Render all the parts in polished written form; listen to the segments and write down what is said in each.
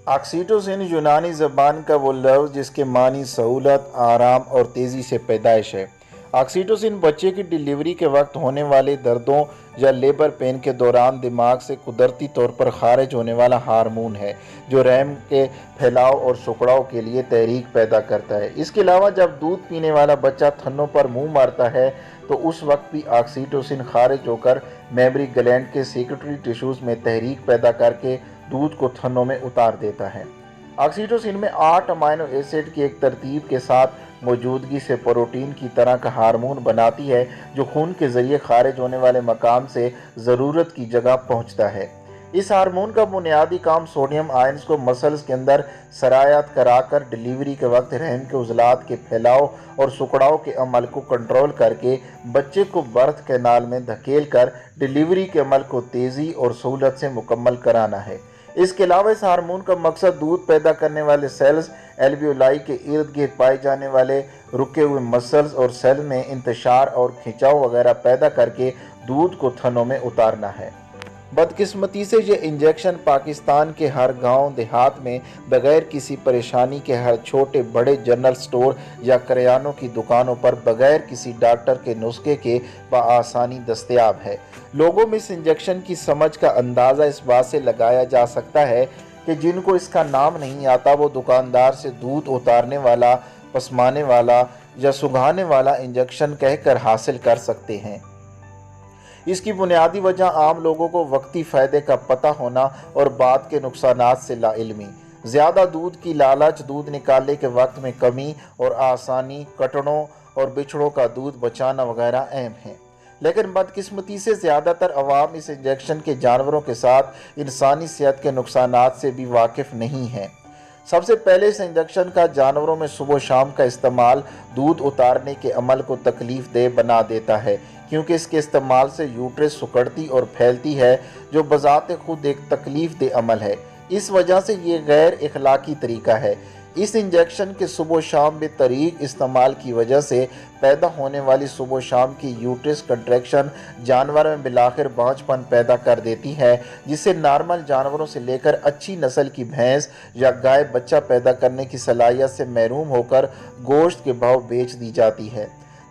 Oxytocin یونانی زبان کا وہ لفظ جس کے معنی سہولت، آرام اور تیزی سے پیدائش ہے۔ آکسیٹوسن بچے کی ڈیلیوری کے وقت ہونے والے دردوں یا لیبر پین کے دوران دماغ سے قدرتی طور پر خارج ہونے والا ہارمون ہے جو رحم کے پھیلاؤ اور سکڑاؤ کے لیے تحریک پیدا کرتا ہے۔ اس کے علاوہ جب دودھ پینے والا بچہ تھنوں پر منہ مارتا ہے تو اس وقت بھی آکسیٹوسن خارج ہو کر میموری گلینڈ کے سیکریٹری ٹیشوز میں تحریک پیدا کر کے دودھ کو تھنوں میں اتار دیتا ہے۔ آکسیٹوسن میں 8 امینو ایسڈ کی ایک ترتیب کے ساتھ موجودگی سے پروٹین کی طرح کا ہارمون بناتی ہے جو خون کے ذریعے خارج ہونے والے مقام سے ضرورت کی جگہ پہنچتا ہے۔ اس ہارمون کا بنیادی کام سوڈیم آئنز کو مسلز کے اندر سرایت کرا کر ڈیلیوری کے وقت رحم کے عضلات کے پھیلاؤ اور سکڑاؤ کے عمل کو کنٹرول کر کے بچے کو برتھ کینال میں دھکیل کر ڈیلیوری کے عمل کو تیزی اور سہولت سے مکمل کرانا ہے۔ اس کے علاوہ اس ہارمون کا مقصد دودھ پیدا کرنے والے سیلز، ایلویولائی کے ارد گرد پائے جانے والے رکے ہوئے مسلز اور سیل میں انتشار اور کھنچاؤ وغیرہ پیدا کر کے دودھ کو تھنوں میں اتارنا ہے۔ بدقسمتی سے یہ انجیکشن پاکستان کے ہر گاؤں دیہات میں بغیر کسی پریشانی کے ہر چھوٹے بڑے جنرل سٹور یا کریانوں کی دکانوں پر بغیر کسی ڈاکٹر کے نسخے کے بآسانی دستیاب ہے۔ لوگوں میں اس انجیکشن کی سمجھ کا اندازہ اس بات سے لگایا جا سکتا ہے کہ جن کو اس کا نام نہیں آتا وہ دکاندار سے دودھ اتارنے والا، پسمانے والا یا سنگھانے والا انجیکشن کہہ کر حاصل کر سکتے ہیں۔ اس کی بنیادی وجہ عام لوگوں کو وقتی فائدے کا پتہ ہونا اور بعد کے نقصانات سے لا علمی، زیادہ دودھ کی لالچ، دودھ نکالنے کے وقت میں کمی اور آسانی، کٹڑوں اور بچھڑوں کا دودھ بچانا وغیرہ اہم ہیں۔ لیکن بدقسمتی سے زیادہ تر عوام اس انجیکشن کے جانوروں کے ساتھ انسانی صحت کے نقصانات سے بھی واقف نہیں ہیں۔ سب سے پہلے اس انجیکشن کا جانوروں میں صبح و شام کا استعمال دودھ اتارنے کے عمل کو تکلیف دہ بنا دیتا ہے کیونکہ اس کے استعمال سے یوٹرس سکڑتی اور پھیلتی ہے جو بذات خود ایک تکلیف دہ عمل ہے۔ اس وجہ سے یہ غیر اخلاقی طریقہ ہے۔ اس انجیکشن کے صبح و شام بے طریق استعمال کی وجہ سے پیدا ہونے والی صبح و شام کی یوٹرس کنٹریکشن جانور میں بالآخر بانجھ پن پیدا کر دیتی ہے جس سے نارمل جانوروں سے لے کر اچھی نسل کی بھینس یا گائے بچہ پیدا کرنے کی صلاحیت سے محروم ہو کر گوشت کے بھاؤ بیچ دی جاتی ہے۔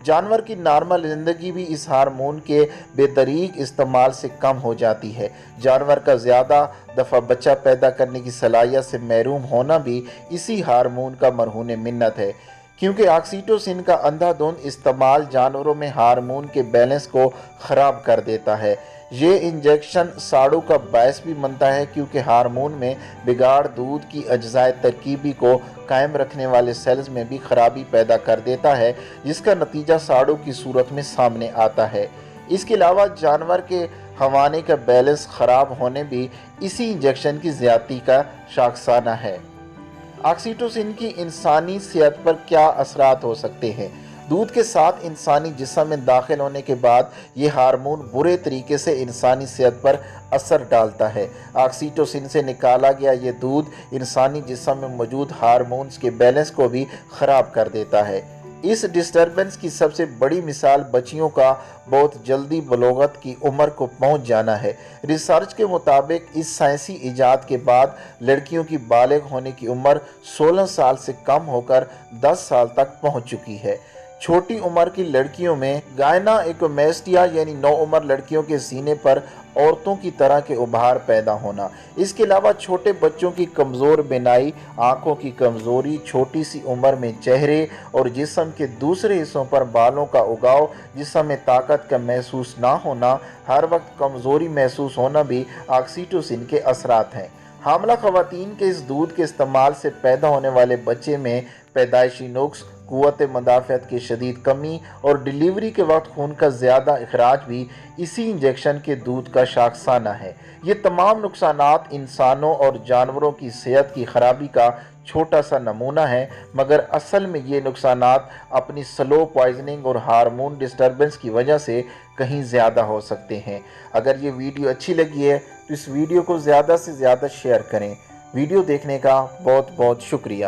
جانور کی نارمل زندگی بھی اس ہارمون کے بے دریغ استعمال سے کم ہو جاتی ہے۔ جانور کا زیادہ دفعہ بچہ پیدا کرنے کی صلاحیت سے محروم ہونا بھی اسی ہارمون کا مرہون منت ہے کیونکہ آکسیٹوسن کا اندھا دھند استعمال جانوروں میں ہارمون کے بیلنس کو خراب کر دیتا ہے۔ یہ انجیکشن ساڑوں کا باعث بھی بنتا ہے کیونکہ ہارمون میں بگاڑ دودھ کی اجزائے ترکیبی کو قائم رکھنے والے سیلز میں بھی خرابی پیدا کر دیتا ہے جس کا نتیجہ ساڑوں کی صورت میں سامنے آتا ہے۔ اس کے علاوہ جانور کے حوالے کا بیلنس خراب ہونے بھی اسی انجیکشن کی زیادتی کا شاخسانہ ہے۔ آکسیٹوسن کی انسانی صحت پر کیا اثرات ہو سکتے ہیں؟ دودھ کے ساتھ انسانی جسم میں داخل ہونے کے بعد یہ ہارمون برے طریقے سے انسانی صحت پر اثر ڈالتا ہے۔ آکسیٹوسن سے نکالا گیا یہ دودھ انسانی جسم میں موجود ہارمونز کے بیلنس کو بھی خراب کر دیتا ہے۔ اس ڈسٹربنس کی سب سے بڑی مثال بچیوں کا بہت جلدی بلوغت کی عمر کو پہنچ جانا ہے۔ ریسرچ کے مطابق اس سائنسی ایجاد کے بعد لڑکیوں کی بالغ ہونے کی عمر 16 سال سے کم ہو کر 10 سال تک پہنچ چکی ہے۔ چھوٹی عمر کی لڑکیوں میں گائنا-ایکومیسٹیا یعنی نوعمر لڑکیوں کے سینے پر عورتوں کی طرح کے ابھار پیدا ہونا۔ اس کے علاوہ چھوٹے بچوں کی کمزور بینائی، آنکھوں کی کمزوری، چھوٹی سی عمر میں چہرے اور جسم کے دوسرے حصوں پر بالوں کا اگاؤ، جسم میں طاقت کا محسوس نہ ہونا، ہر وقت کمزوری محسوس ہونا بھی آکسیٹوسن کے اثرات ہیں۔ حاملہ خواتین کے اس دودھ کے استعمال سے پیدا ہونے والے بچے میں پیدائشی نقص، قوت مدافعت کی شدید کمی اور ڈیلیوری کے وقت خون کا زیادہ اخراج بھی اسی انجیکشن کے دودھ کا شاخسانہ ہے۔ یہ تمام نقصانات انسانوں اور جانوروں کی صحت کی خرابی کا چھوٹا سا نمونہ ہے مگر اصل میں یہ نقصانات اپنی سلو پوائزننگ اور ہارمون ڈسٹربنس کی وجہ سے کہیں زیادہ ہو سکتے ہیں۔ اگر یہ ویڈیو اچھی لگی ہے تو اس ویڈیو کو زیادہ سے زیادہ شیئر کریں۔ ویڈیو دیکھنے کا بہت بہت شکریہ۔